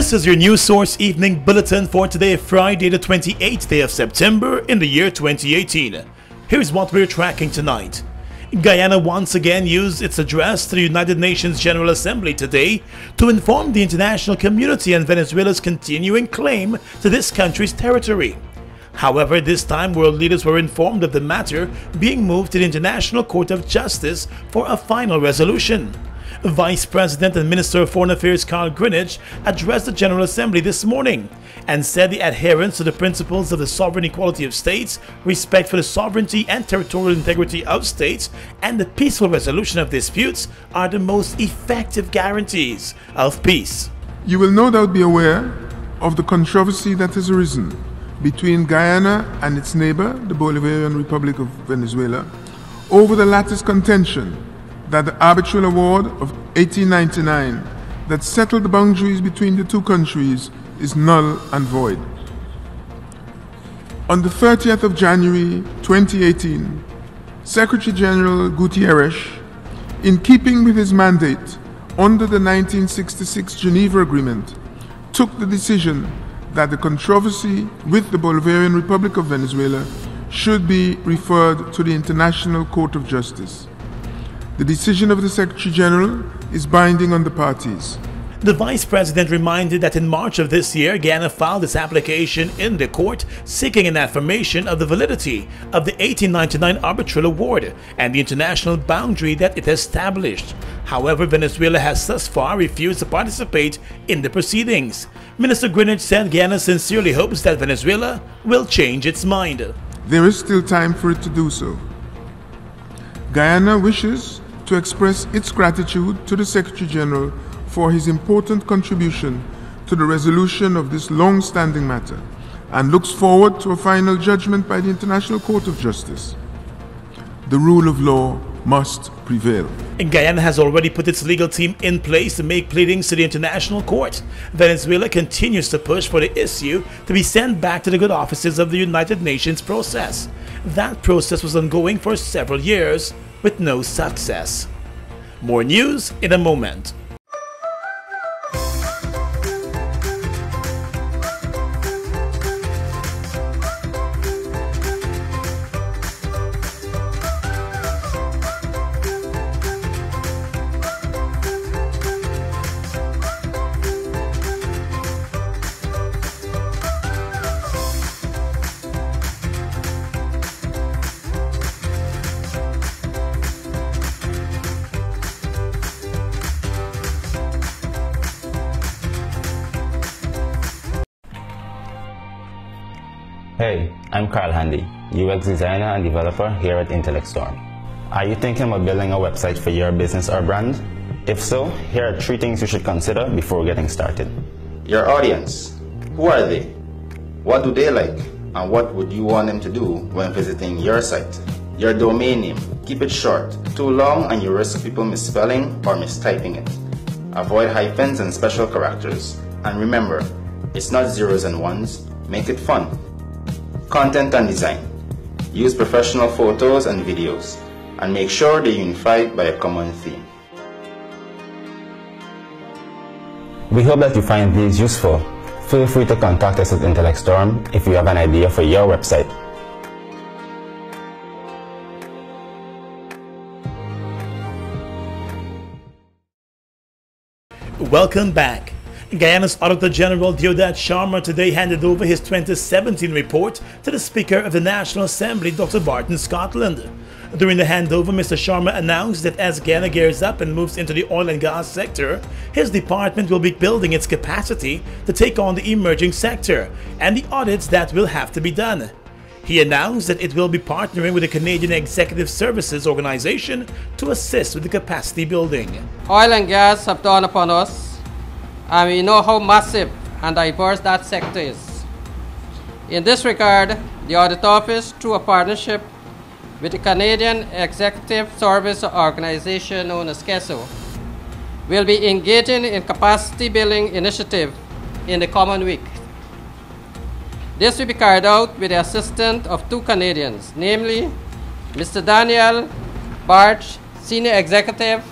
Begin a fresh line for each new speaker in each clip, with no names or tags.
This is your News Source Evening Bulletin for today, Friday the 28th day of September in the year 2018. Here's what we're tracking tonight. Guyana once again used its address to the United Nations General Assembly today to inform the international community on Venezuela's continuing claim to this country's territory. However, this time world leaders were informed of the matter being moved to the International Court of Justice for a final resolution. Vice President and Minister of Foreign Affairs Carl Greenidge addressed the General Assembly this morning and said the adherence to the principles of the sovereign equality of states, respect for the sovereignty and territorial integrity of states, and the peaceful resolution of disputes are the most effective guarantees of peace.
You will no doubt be aware of the controversy that has arisen between Guyana and its neighbor, the Bolivarian Republic of Venezuela, over the latter's contention that the arbitral award of 1899 that settled the boundaries between the two countries is null and void. On the 30th of January 2018, Secretary General Gutierrez, in keeping with his mandate under the 1966 Geneva Agreement, took the decision that the controversy with the Bolivarian Republic of Venezuela should be referred to the International Court of Justice. The decision of the Secretary General is binding on the parties.
The Vice President reminded that in March of this year, Guyana filed its application in the court seeking an affirmation of the validity of the 1899 arbitral award and the international boundary that it established. However, Venezuela has thus far refused to participate in the proceedings. Minister Greenidge said Guyana sincerely hopes that Venezuela will change its mind.
There is still time for it to do so. Guyana wishes to express its gratitude to the Secretary General for his important contribution to the resolution of this long-standing matter and looks forward to a final judgment by the International Court of Justice. The rule of law must prevail.
Guyana has already put its legal team in place to make pleadings to the International Court. Venezuela continues to push for the issue to be sent back to the good offices of the United Nations process. That process was ongoing for several years with no success. More news in a moment.
Hey, I'm Carl Handy, UX designer and developer here at Intellect Storm. Are you thinking about building a website for your business or brand? If so, here are 3 things you should consider before getting started. Your audience. Who are they? What do they like? And what would you want them to do when visiting your site? Your domain name. Keep it short. Too long and you risk people misspelling or mistyping it. Avoid hyphens and special characters. And remember, it's not zeros and ones. Make it fun. Content and design. Use professional photos and videos, and make sure they're unified by a common theme. We hope that you find these useful. Feel free to contact us at Intellect Storm if you have an idea for your website.
Welcome back. Guyana's Auditor General Deodat Sharma today handed over his 2017 report to the Speaker of the National Assembly, Dr. Barton Scotland. During the handover, Mr. Sharma announced that as Guyana gears up and moves into the oil and gas sector, his department will be building its capacity to take on the emerging sector and the audits that will have to be done. He announced that it will be partnering with the Canadian Executive Services Organization to assist with the capacity building.
Oil and gas have dawned upon us, and we know how massive and diverse that sector is. In this regard, the Audit Office, through a partnership with the Canadian Executive Service Organization known as CESO, will be engaging in capacity building initiative in the coming week. This will be carried out with the assistance of 2 Canadians, namely Mr. Daniel Barch, Senior Executive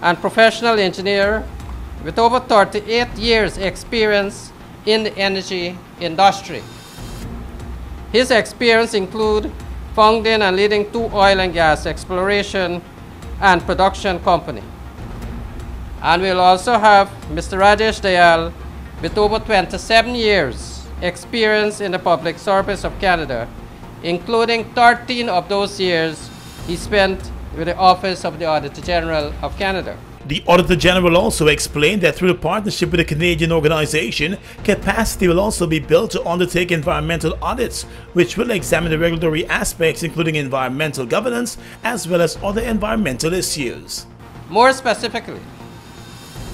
and Professional Engineer with over 38 years experience in the energy industry. His experience includes founding and leading 2 oil and gas exploration and production companies. And we'll also have Mr. Rajesh Dayal with over 27 years experience in the public service of Canada, including 13 of those years he spent with the Office of the Auditor General of Canada.
The Auditor General also explained that through the partnership with a Canadian organization, capacity will also be built to undertake environmental audits, which will examine the regulatory aspects including environmental governance as well as other environmental issues.
More specifically,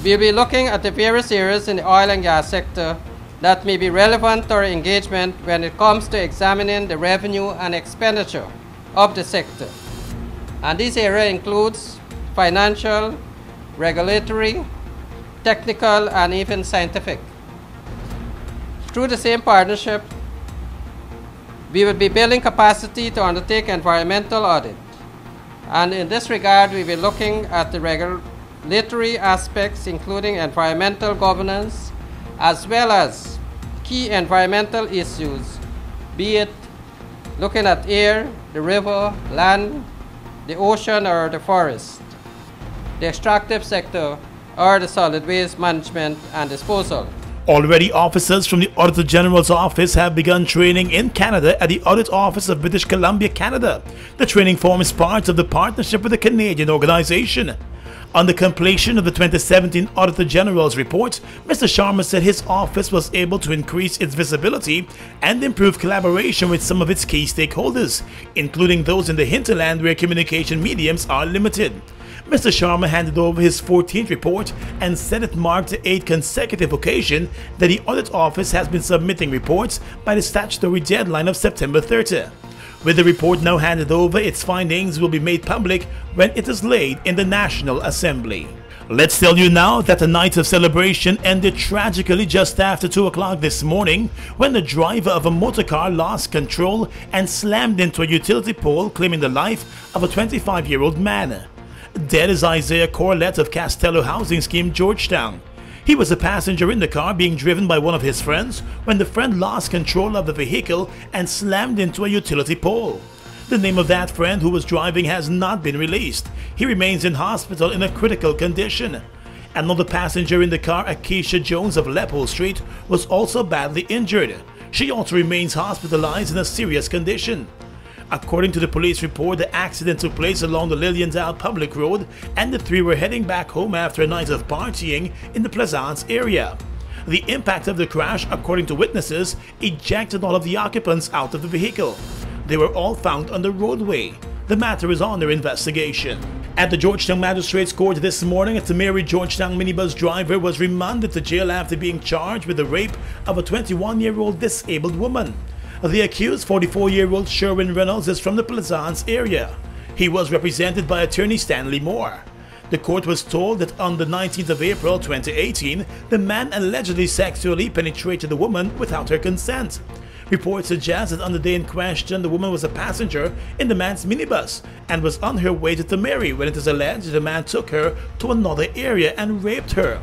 we'll be looking at the various areas in the oil and gas sector that may be relevant to our engagement when it comes to examining the revenue and expenditure of the sector. And this area includes financial, regulatory, technical, and even scientific. Through the same partnership, we will be building capacity to undertake environmental audit. And in this regard, we will be looking at the regulatory aspects, including environmental governance, as well as key environmental issues, be it looking at air, the river, land, the ocean, or the forest, the extractive sector, or the solid waste management and disposal.
Already, officers from the Auditor General's office have begun training in Canada at the Audit Office of British Columbia, Canada. The training forms part of the partnership with a Canadian organization. On the completion of the 2017 Auditor General's report, Mr. Sharma said his office was able to increase its visibility and improve collaboration with some of its key stakeholders, including those in the hinterland where communication mediums are limited. Mr. Sharma handed over his 14th report and said it marked the 8th consecutive occasion that the Audit Office has been submitting reports by the statutory deadline of September 30. With the report now handed over, its findings will be made public when it is laid in the National Assembly. Let's tell you now that the night of celebration ended tragically just after 2 o'clock this morning when the driver of a motorcar lost control and slammed into a utility pole, claiming the life of a 25-year-old man. Dead is Isaiah Corlett of Castello Housing Scheme, Georgetown. He was a passenger in the car being driven by one of his friends when the friend lost control of the vehicle and slammed into a utility pole. The name of that friend who was driving has not been released. He remains in hospital in a critical condition. Another passenger in the car, Akeisha Jones of Leopold Street, was also badly injured. She also remains hospitalized in a serious condition. According to the police report, the accident took place along the Liliendale Public Road and the three were heading back home after a night of partying in the Plaisance area. The impact of the crash, according to witnesses, ejected all of the occupants out of the vehicle. They were all found on the roadway. The matter is under investigation. At the Georgetown Magistrates Court this morning, a Tamari Georgetown minibus driver was remanded to jail after being charged with the rape of a 21-year-old disabled woman. The accused, 44-year-old Sherwin Reynolds, is from the Plaisance area. He was represented by attorney Stanley Moore. The court was told that on the 19th of April 2018, the man allegedly sexually penetrated the woman without her consent. Reports suggest that on the day in question, the woman was a passenger in the man's minibus and was on her way to Tamari when it is alleged the man took her to another area and raped her.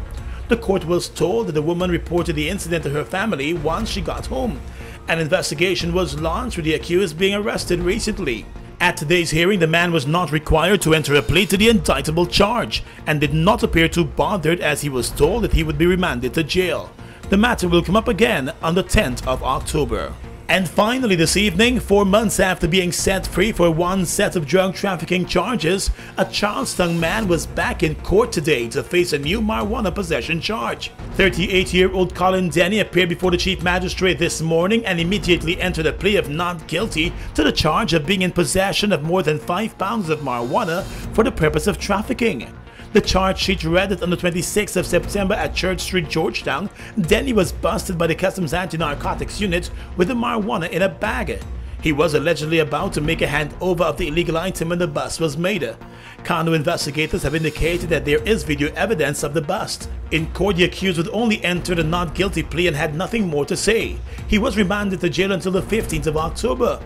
The court was told that the woman reported the incident to her family once she got home. An investigation was launched with the accused being arrested recently. At today's hearing, the man was not required to enter a plea to the indictable charge and did not appear too bothered as he was told that he would be remanded to jail. The matter will come up again on the 10th of October. And finally this evening, 4 months after being set free for one set of drug trafficking charges, a Charlestown man was back in court today to face a new marijuana possession charge. 38-year-old Collin Denny appeared before the chief magistrate this morning and immediately entered a plea of not guilty to the charge of being in possession of more than 5 pounds of marijuana for the purpose of trafficking. The charge sheet read that on the 26th of September at Church Street, Georgetown, Denny was busted by the Customs Anti-Narcotics Unit with the marijuana in a bag. He was allegedly about to make a handover of the illegal item when the bust was made. Condo investigators have indicated that there is video evidence of the bust. In court, the accused would only enter a not guilty plea and had nothing more to say. He was remanded to jail until the 15th of October.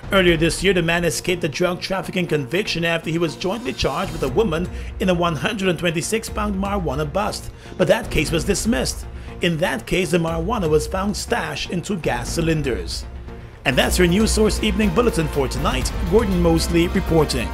Earlier this year, the man escaped a drug trafficking conviction after he was jointly charged with a woman in a 126-pound marijuana bust, but that case was dismissed. In that case, the marijuana was found stashed in 2 gas cylinders. And that's your News Source Evening Bulletin for tonight. Gordon Mosley reporting.